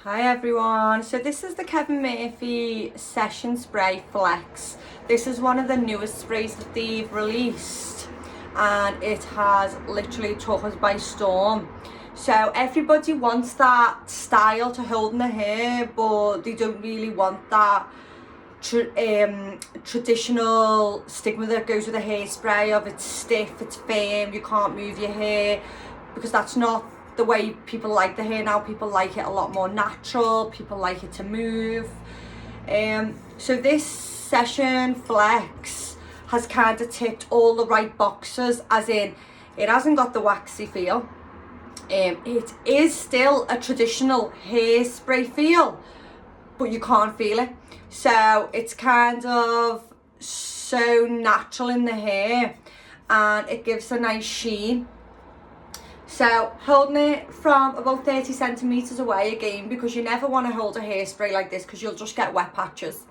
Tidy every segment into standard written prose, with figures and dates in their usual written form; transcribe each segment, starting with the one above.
Hi everyone, so this is the Kevin Murphy Session Spray Flex. This is one of the newest sprays that they've released and it has literally took us by storm. So everybody wants that style to hold in the hair, but they don't really want that traditional stigma that goes with a hairspray of it's stiff, it's firm, you can't move your hair, because that's not the way people like the hair now. People like it a lot more natural, people like it to move. So this Session Flex has kind of ticked all the right boxes, as in it hasn't got the waxy feel. It is still a traditional hairspray feel, but you can't feel it. So it's kind of so natural in the hair and it gives a nice sheen. So holding it from about 30 centimeters away again, because you never want to hold a hairspray like this because you'll just get wet patches.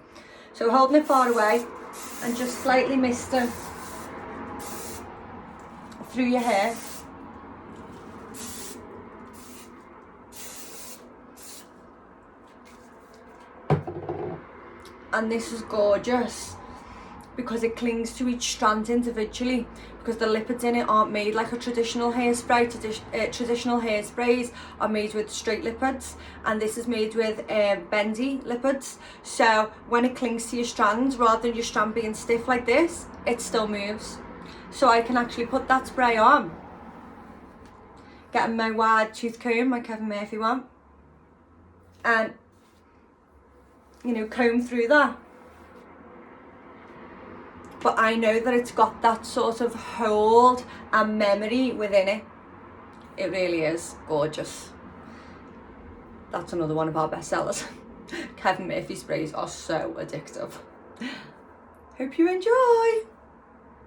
So holding it far away and just slightly misting through your hair. And this is gorgeous because it clings to each strand individually, because the lipids in it aren't made like a traditional hairspray. Traditional hairsprays are made with straight lipids, and this is made with bendy lipids. So when it clings to your strands, rather than your strand being stiff like this, it still moves. So I can actually put that spray on, getting my wide tooth comb, my Kevin Murphy one, and comb through that. But I know that it's got that sort of hold and memory within it. It really is gorgeous. That's another one of our best sellers. Kevin Murphy sprays are so addictive. Hope you enjoy.